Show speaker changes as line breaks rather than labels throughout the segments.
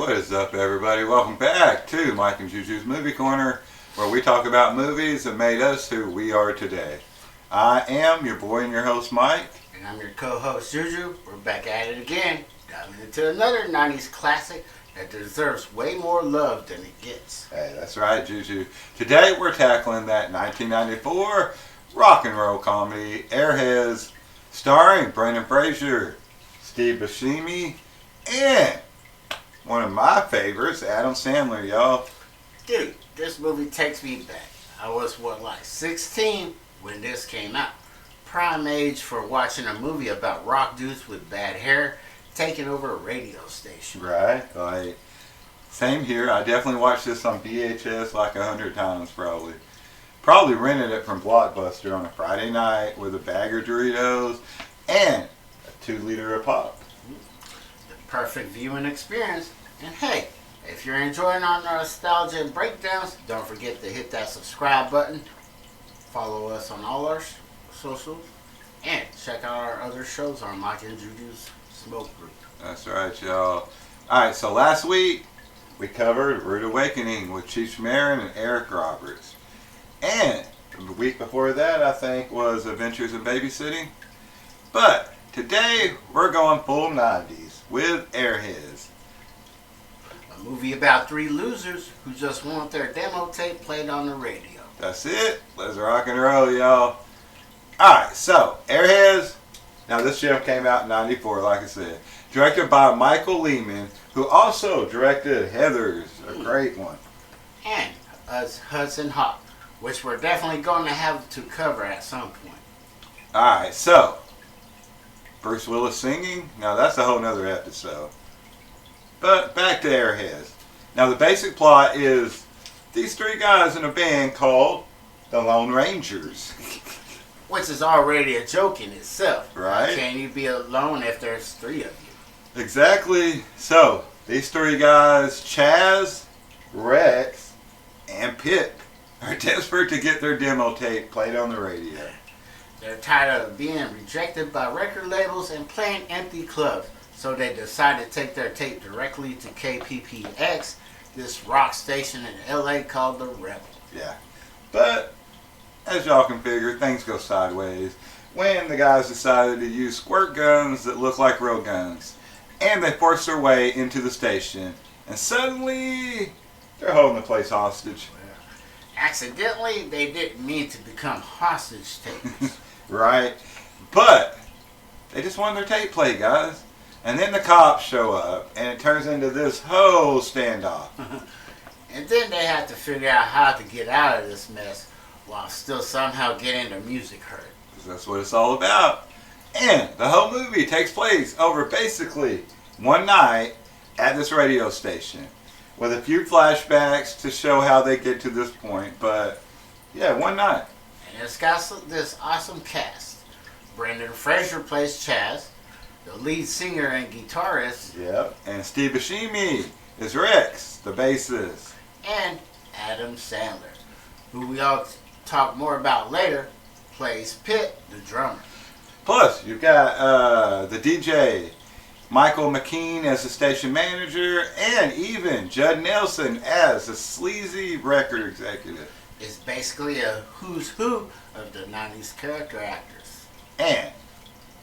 what is up, everybody? Welcome back to Mike and Juju's Movie Corner, where we talk about movies that made us who we are today. I am your boy and your host, Mike.
And I'm your co-host, Juju. We're back at it again, diving into another 90s classic that deserves way more love than it gets.
Hey, that's right, Juju. Today we're tackling that 1994 rock and roll comedy, Airheads, starring Brendan Fraser, Steve Buscemi, and one of my favorites, Adam Sandler, y'all.
Dude, this movie takes me back. I was, 16 when this came out. Prime age for watching a movie about rock dudes with bad hair taking over a radio station.
Right, like, same here. I definitely watched this on VHS like 100 times probably. Probably rented it from Blockbuster on a Friday night with a bag of Doritos and a 2-liter of pop.
Perfect viewing experience. And hey, if you're enjoying our nostalgia and breakdowns, don't forget to hit that subscribe button. Follow us on all our socials. And check out our other shows on Mike and Juju's Smoke Group.
That's right, y'all. Alright, so last week we covered Rude Awakening with Cheech Marin and Eric Roberts. And the week before that, I think, was Adventures in Babysitting. But today we're going full 90s. With Airheads.
A movie about 3 losers who just want their demo tape played on the radio.
That's it. Let's rock and roll, y'all. Alright, so Airheads. Now this film came out in 94, like I said. Directed by Michael Lehman, who also directed Heathers, a great one.
And Hudson Hawk, which we're definitely going to have to cover at some point.
Alright, so Bruce Willis singing? Now that's a whole nother episode. But back to Airheads. Now the basic plot is these 3 guys in a band called the Lone Rangers.
Which is already a joke in itself.
Right?
How can you be alone if there's 3 of you?
Exactly. So these 3 guys, Chaz, Rex, and Pip, are desperate to get their demo tape played on the radio.
They're tired of being rejected by record labels and playing empty clubs, so they decide to take their tape directly to KPPX, this rock station in LA called The Rebel.
Yeah. But, as y'all can figure, things go sideways when the guys decided to use squirt guns that look like real guns. And they force their way into the station, and suddenly they're holding the place hostage.
Accidentally, they didn't mean to become hostage takers.
Right? But they just wanted their tape played, guys. And then the cops show up, and it turns into this whole standoff.
And then they have to figure out how to get out of this mess while still somehow getting their music heard.
That's what it's all about. And the whole movie takes place over basically one night at this radio station, with a few flashbacks to show how they get to this point. But yeah, one night.
And it's got this awesome cast. Brendan Fraser plays Chaz, the lead singer and guitarist.
Yep. And Steve Buscemi is Rex, the bassist.
And Adam Sandler, who we all talk more about later, plays Pit, the drummer.
Plus, you've got the DJ, Michael McKean as the station manager, and even Judd Nelson as the sleazy record executive.
It's basically a who's who of the 90s character actors.
And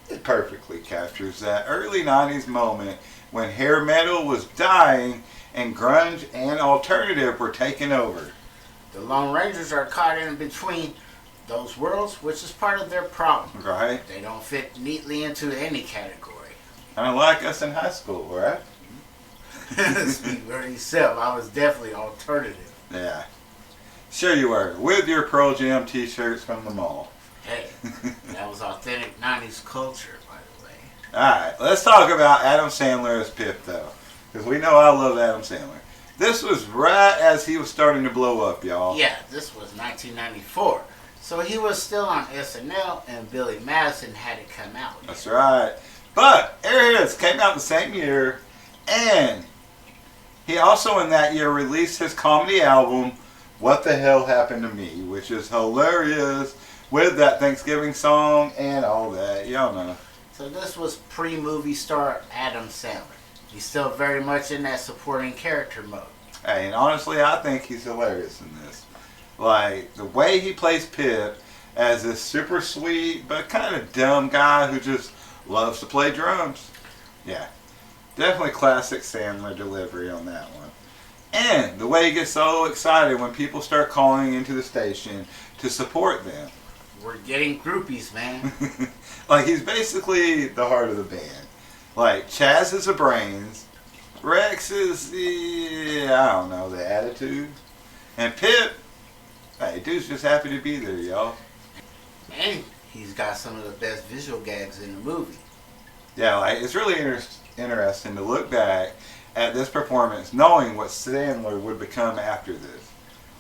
it perfectly captures that early 90s moment when hair metal was dying and grunge and alternative were taking over.
The Lone Rangers are caught in between those worlds, which is part of their problem.
Right?
They don't fit neatly into any category.
Kind of like us in high school, right?
Speak for yourself. I was definitely alternative.
Yeah. Sure you were. With your Pearl Jam t-shirts from the mall.
Hey, that was authentic 90s culture, by the way.
Alright, let's talk about Adam Sandler as Pip, though. Because we know I love Adam Sandler. This was right as he was starting to blow up, y'all.
Yeah, this was 1994. So he was still on SNL, and Billy Madison hadn't come out yet.
That's right. But Airheads came out the same year, and he also in that year released his comedy album, What the Hell Happened to Me, which is hilarious with that Thanksgiving song and all that. Y'all know.
So this was pre-movie star Adam Sandler. he's still very much in that supporting character mode.
Hey, and honestly, I think he's hilarious in this. Like, the way he plays Pip as this super sweet but kind of dumb guy who just loves to play drums. Yeah, definitely classic Sandler delivery on that one. And the way he gets so excited when people start calling into the station to support them.
We're getting groupies, man.
Like, he's basically the heart of the band. Like, Chaz is the brains. Rex is the, I don't know, the attitude. And Pip, hey, dude's just happy to be there, y'all.
And he's got some of the best visual gags in the movie.
Yeah, like, it's really interesting to look back at this performance knowing what Sandler would become after this.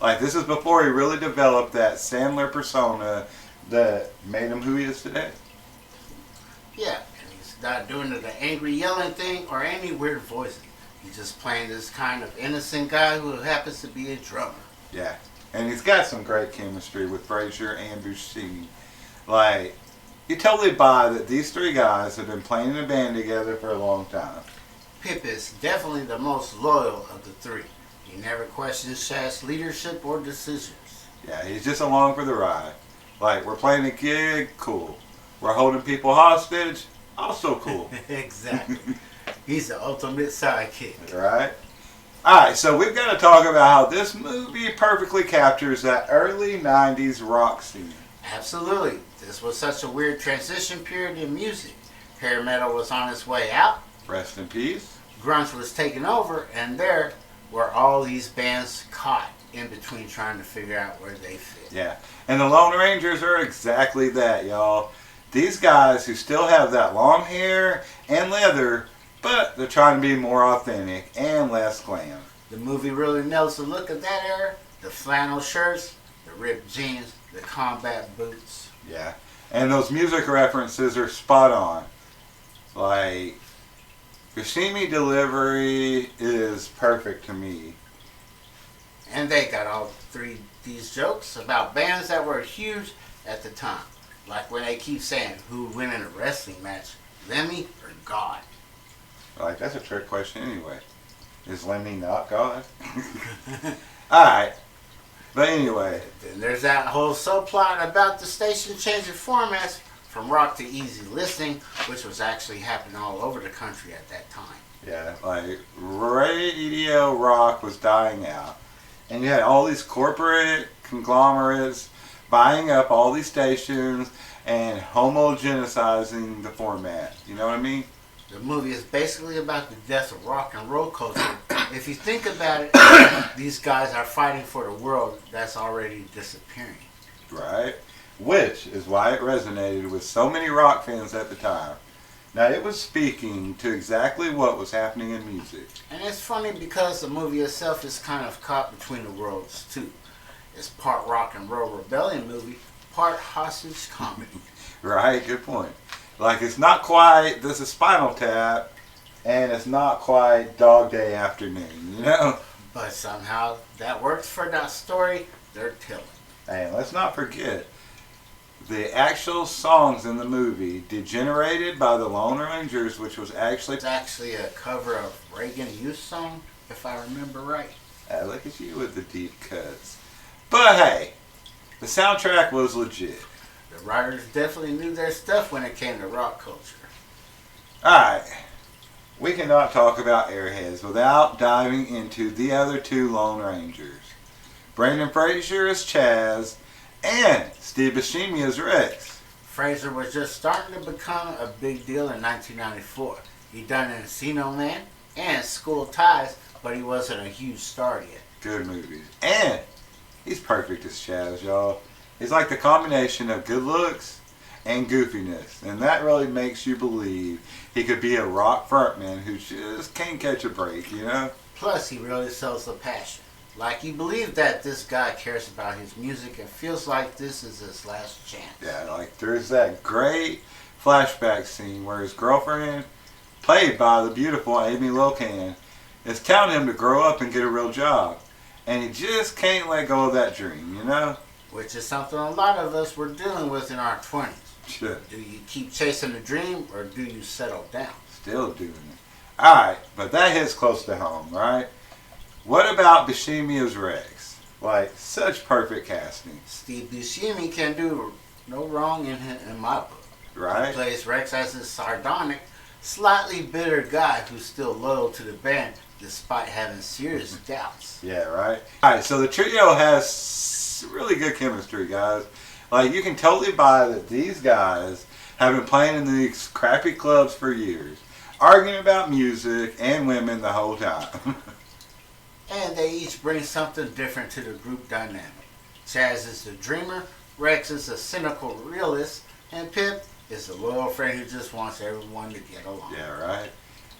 Like, this is before he really developed that Sandler persona that made him who he is today.
Yeah, and he's not doing the angry yelling thing or any weird voicing. He's just playing this kind of innocent guy who happens to be a drummer.
Yeah, and he's got some great chemistry with Fraser and Buscemi. Like, you totally buy that these three guys have been playing in a band together for a long time.
Pip is definitely the most loyal of the three. He never questions Shaq's leadership or decisions.
Yeah, he's just along for the ride. Like, we're playing a gig, cool. We're holding people hostage, also cool.
Exactly. He's the ultimate sidekick.
Right? Alright, so we've got to talk about how this movie perfectly captures that early 90s rock scene.
Absolutely. This was such a weird transition period in music. Hair metal was on its way out.
Rest in peace.
Grunge was taking over, and there were all these bands caught in between trying to figure out where they fit.
Yeah, and the Lone Rangers are exactly that, y'all. These guys who still have that long hair and leather, but they're trying to be more authentic and less glam.
The movie really nails the look of that era. The flannel shirts, the ripped jeans, the combat boots.
Yeah, and those music references are spot on. Like, Buscemi delivery is perfect to me.
And they got all three these jokes about bands that were huge at the time. Like when they keep saying, who would win in a wrestling match, Lemmy or God?
Like, that's a trick question anyway. Is Lemmy not God? Alright. But anyway.
Then there's that whole subplot about the station changing formats from rock to easy listening, which was actually happening all over the country at that time.
Yeah, like, radio rock was dying out. And you had all these corporate conglomerates buying up all these stations and homogenizing the format. You know what I mean?
The movie is basically about the death of rock and roll culture. If you think about it, these guys are fighting for the world that's already disappearing.
Right? Which is why it resonated with so many rock fans at the time. Now, it was speaking to exactly what was happening in music.
And it's funny because the movie itself is kind of caught between the worlds, too. It's part rock and roll rebellion movie, part hostage comedy.
Right? Good point. Like, it's not quite This Is Spinal Tap, and it's not quite Dog Day Afternoon, you know?
But somehow that works for that story they're telling.
And let's not forget, the actual songs in the movie, Degenerated by the Lone Rangers, which was actually...
It's actually a cover of Reagan Youth song, if I remember right.
Look at you with the deep cuts. But hey, the soundtrack was legit.
The writers definitely knew their stuff when it came to rock culture.
Alright, we cannot talk about Airheads without diving into the other two Lone Rangers. Brendan Fraser as Chaz, and Steve Buscemi as Rex.
Fraser was just starting to become a big deal in 1994. He'd done Encino Man and School Ties, but he wasn't a huge star yet.
Good movies. And he's perfect as Chaz, y'all. He's like the combination of good looks and goofiness. And that really makes you believe he could be a rock frontman who just can't catch a break, you know?
Plus, he really sells the passion. Like, you believe that this guy cares about his music and feels like this is his last chance.
Yeah, like there's that great flashback scene where his girlfriend, played by the beautiful Amy Locan, is telling him to grow up and get a real job. And he just can't let go of that dream, you know?
Which is something a lot of us were dealing with in our 20s.
Sure.
Do you keep chasing the dream or do you settle down?
Still doing it. Alright, but that hits close to home, right? What about Buscemi as Rex? Like, such perfect casting.
Steve Buscemi can do no wrong in my book.
Right?
He plays Rex as a sardonic, slightly bitter guy who's still loyal to the band despite having serious doubts.
Yeah, right? Alright, so the trio has really good chemistry, guys. Like, you can totally buy that these guys have been playing in these crappy clubs for years, arguing about music and women the whole time.
And they each bring something different to the group dynamic. Chaz is the dreamer, Rex is a cynical realist, and Pip is the loyal friend who just wants everyone to get along.
Yeah, right?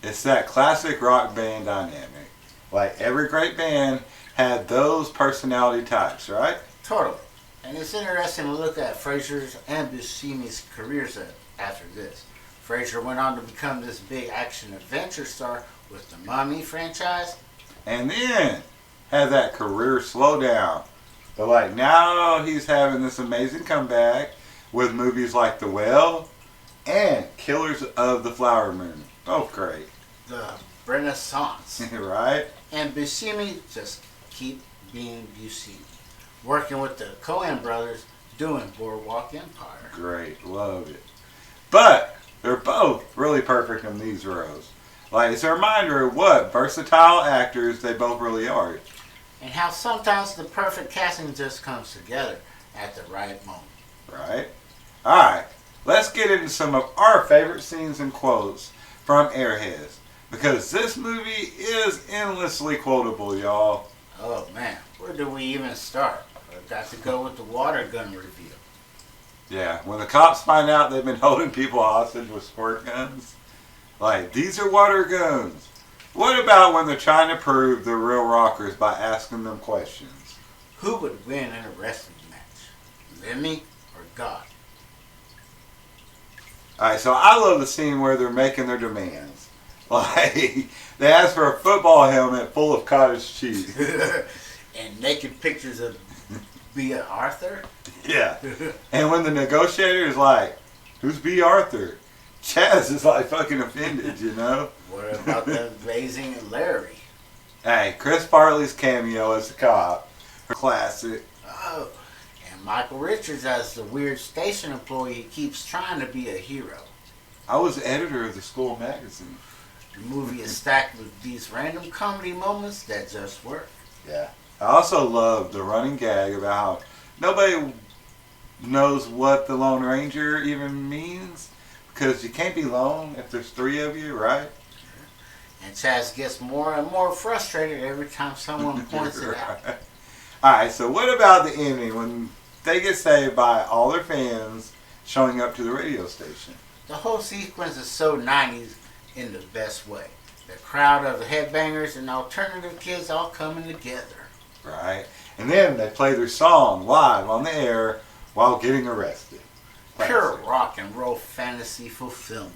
It's that classic rock band dynamic. Like, every great band had those personality types, right?
Totally. And it's interesting to look at Fraser's and Buscemi's careers after this. Fraser went on to become this big action adventure star with the Mummy franchise.
And then had that career slow down. But like now he's having this amazing comeback with movies like The Well and Killers of the Flower Moon. Both great.
The Renaissance.
Right?
And Buscemi just keep being Buscemi. Working with the Coen brothers, doing Boardwalk Empire.
Great. Love it. But they're both really perfect in these roles. Like, it's a reminder of what versatile actors they both really are.
And how sometimes the perfect casting just comes together at the right moment.
Right? Alright, let's get into some of our favorite scenes and quotes from Airheads. Because this movie is endlessly quotable, y'all.
Oh man, where do we even start? I've got to go with the water gun reveal.
Yeah, when the cops find out they've been holding people hostage with squirt guns. Like, these are water guns. What about when they're trying to prove they're real rockers by asking them questions?
Who would win in a wrestling match? Lemmy or God?
Alright, so I love the scene where they're making their demands. Like, they ask for a football helmet full of cottage cheese.
And naked pictures of B. Arthur?
Yeah. And when the negotiator is like, who's B. Arthur? Chaz is like fucking offended, you know?
What about the amazing Larry?
Hey, Chris Farley's cameo as the cop. Classic.
Oh, and Michael Richards as the weird station employee who keeps trying to be a hero.
I was editor of the school magazine.
The movie is stacked with these random comedy moments that just work.
Yeah. I also love the running gag about how nobody knows what the Lone Ranger even means. Because you can't be lone if there's three of you, right?
And Chaz gets more and more frustrated every time someone points it out.
Alright, so what about the ending when they get saved by all their fans showing up to the radio station?
The whole sequence is so 90s in the best way. The crowd of the Headbangers and alternative kids all coming together.
Right? And then they play their song live on the air while getting arrested.
Pure rock and roll fantasy fulfillment.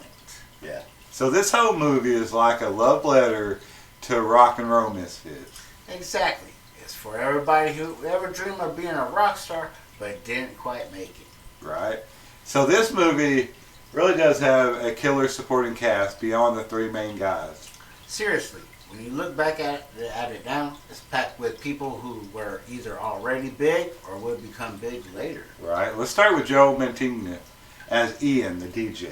Yeah. So this whole movie is like a love letter to rock and roll misfits.
Exactly. It's for everybody who ever dreamed of being a rock star but didn't quite make it.
Right? So this movie really does have a killer supporting cast beyond the three main guys.
Seriously, when you look back at it now, it's packed with people who were either already big or would become big later.
Right? Let's start with Joe Mantegna as Ian, the DJ.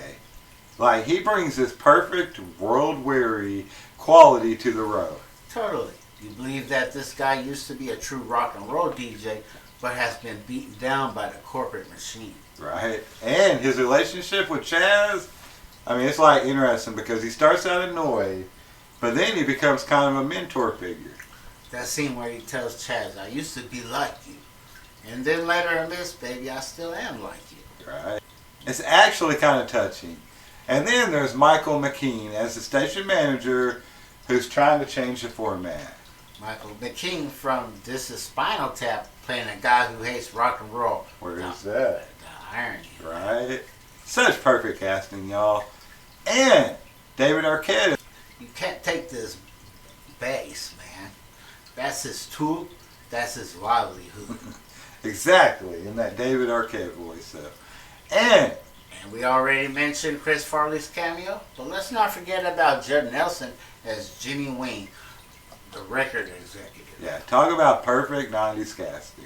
Like, he brings this perfect, world-weary quality to the road.
Totally. You believe that this guy used to be a true rock and roll DJ, but has been beaten down by the corporate machine.
Right? And his relationship with Chaz, I mean, it's like interesting because he starts out annoyed, but then he becomes kind of a mentor figure.
That scene where he tells Chaz, I used to be like you. And then later in this, baby, I still am like you.
Right? It's actually kind of touching. And then there's Michael McKean as the station manager who's trying to change the format.
Michael McKean from This Is Spinal Tap playing a guy who hates rock and roll.
Where is that?
The irony.
Right? Such perfect casting, y'all. And David Arquette.
You can't take this bass, man. That's his tool. That's his livelihood.
Exactly, in that David Arquette voice, though. And
And we already mentioned Chris Farley's cameo, but let's not forget about Judd Nelson as Jimmy Wayne, the record executive.
Yeah, talk about perfect 90s casting.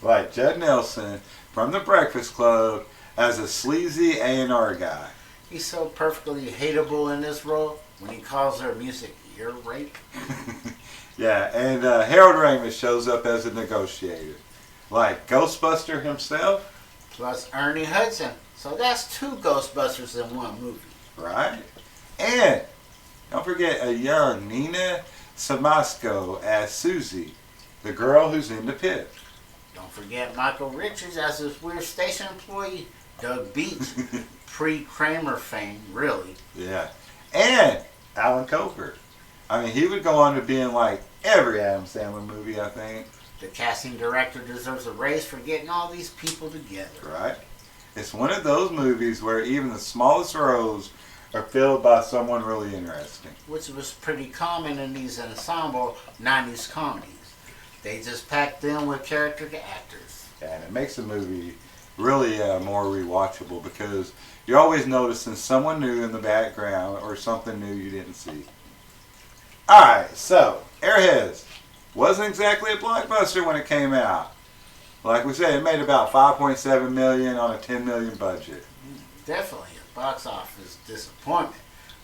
Like Judd Nelson from The Breakfast Club as a sleazy A&R guy.
He's so perfectly hateable in this role when he calls their music ear rape.
Yeah, and Harold Ramis shows up as a negotiator. Like Ghostbuster himself.
Plus Ernie Hudson. So that's 2 Ghostbusters in one movie.
Right? And don't forget a young Nina Samasco as Susie, the girl who's in the pit.
Don't forget Michael Richards as this weird station employee, Doug Beach, pre-Kramer fame, really.
Yeah. And Alan Coker. I mean, he would go on to be in like every Adam Sandler movie, I think.
The casting director deserves a raise for getting all these people together.
Right? It's one of those movies where even the smallest roles are filled by someone really interesting.
Which was pretty common in these ensemble 90s comedies. They just packed them with character actors.
Yeah, and it makes the movie really more rewatchable because you're always noticing someone new in the background or something new you didn't see. Alright, so Airheads wasn't exactly a blockbuster when it came out. Like we said, it made about $5.7 million on a $10 million budget.
Definitely a box office disappointment.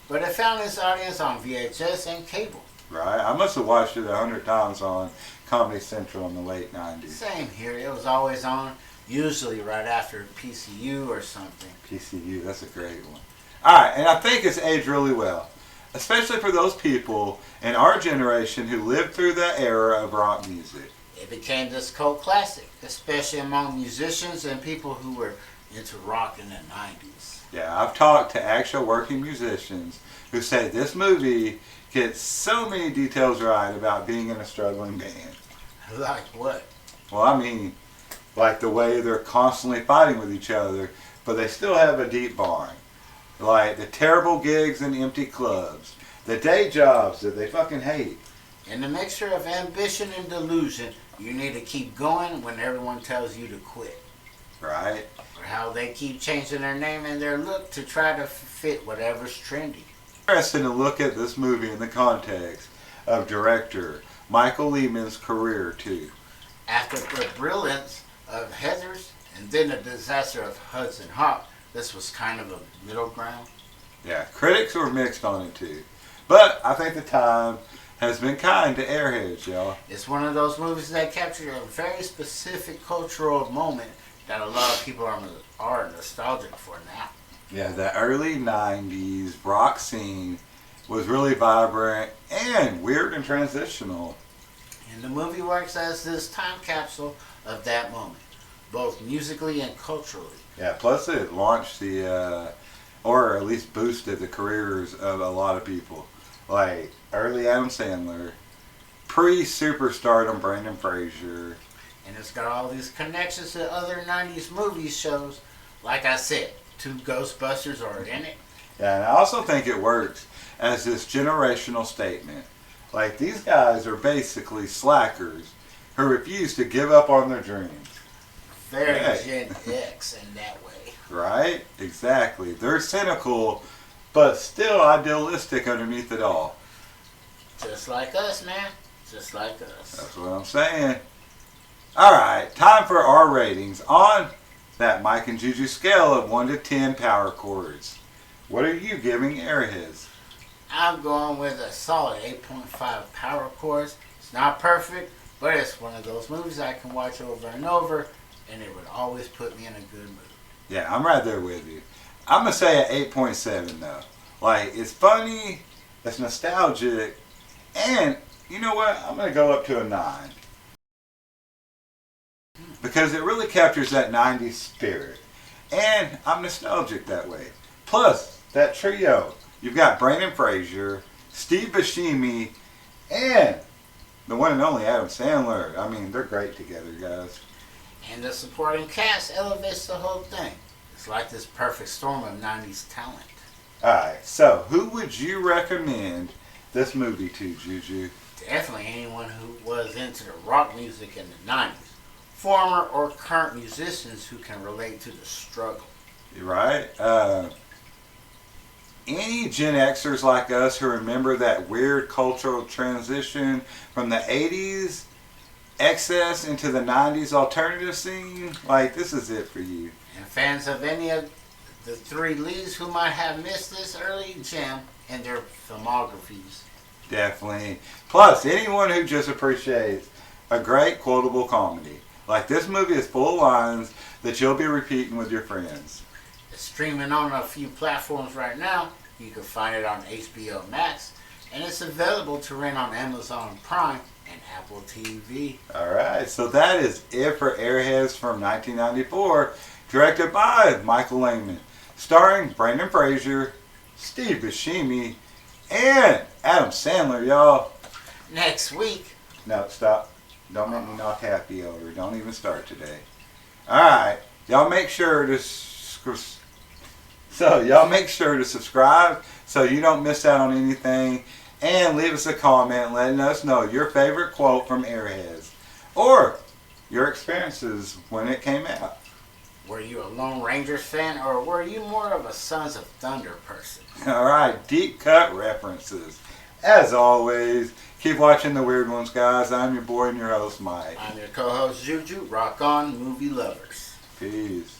But it found its audience on VHS and cable.
Right? I must have watched it 100 times on Comedy Central in the late 90s.
Same here. It was always on, usually right after PCU or something.
PCU, that's a great one. Alright, and I think it's aged really well. Especially for those people in our generation who lived through that era of rock music.
It became this cult classic, especially among musicians and people who were into rock in the 90s.
Yeah, I've talked to actual working musicians who say this movie gets so many details right about being in a struggling band.
Like what?
Well, I mean, like the way they're constantly fighting with each other, but they still have a deep bond. Like the terrible gigs in empty clubs, the day jobs that they fucking hate.
In the mixture of ambition and delusion, you need to keep going when everyone tells you to quit.
Right?
Or how they keep changing their name and their look to try to fit whatever's trendy.
Interesting to look at this movie in the context of director Michael Lehman's career too.
After the brilliance of Heathers and then the disaster of Hudson Hawk, this was kind of a middle ground.
Yeah, critics were mixed on it too. But I think the time has been kind to Airheads, y'all.
It's one of those movies that captured a very specific cultural moment that a lot of people are nostalgic for now.
Yeah, the early 90s rock scene was really vibrant and weird and transitional.
And the movie works as this time capsule of that moment, both musically and culturally.
Yeah, plus it launched or at least boosted the careers of a lot of people. Like early Adam Sandler, pre-superstardom Brandon Fraser.
And it's got all these connections to other 90s movie shows. Like I said, 2 Ghostbusters are in it.
Yeah, and I also think it works as this generational statement. Like these guys are basically slackers who refuse to give up on their dreams.
Very
Yeah.
Gen X in that way.
Right? Exactly. They're cynical, but still idealistic underneath it all.
Just like us, man. Just like us.
That's what I'm saying. Alright, time for our ratings on that Mike and Juju scale of 1 to 10 power chords. What are you giving Airheads?
I'm going with a solid 8.5 power chords. It's not perfect, but it's one of those movies I can watch over and over, and it would always put me in a good mood.
Yeah, I'm right there with you. I'm going to say an 8.7 though. Like, it's funny, it's nostalgic, and you know what? I'm going to go up to a 9. Because it really captures that 90s spirit. And I'm nostalgic that way. Plus, that trio. You've got Brandon Fraser, Steve Buscemi, and the one and only Adam Sandler. I mean, they're great together, guys.
And the supporting cast elevates the whole thing. It's like this perfect storm of 90s talent.
Alright, so who would you recommend this movie to, Juju?
Definitely anyone who was into the rock music in the 90s. Former or current musicians who can relate to the struggle.
Right? Any Gen Xers like us who remember that weird cultural transition from the 80s excess into the 90s alternative scene, like, this is it for you.
And fans of any of the three leads who might have missed this early gem in their filmographies.
Definitely. Plus, anyone who just appreciates a great quotable comedy. Like, this movie is full of lines that you'll be repeating with your friends.
It's streaming on a few platforms right now. You can find it on HBO Max, and it's available to rent on Amazon Prime and Apple TV.
Alright, so that is it for Airheads from 1994, directed by Michael Lehman, starring Brendan Fraser, Steve Buscemi, and Adam Sandler, y'all.
Next week.
No, stop. Don't make me knock happy over. Don't even start today. Alright, y'all make sure to subscribe so you don't miss out on anything, and leave us a comment letting us know your favorite quote from Airheads or your experiences when it came out.
Were you a Lone Rangers fan, or were you more of a Sons of Thunder person?
Alright, deep cut references. As always, keep watching the weird ones, guys. I'm your boy and your host, Mike.
I'm your co-host, Juju. Rock on, movie lovers.
Peace.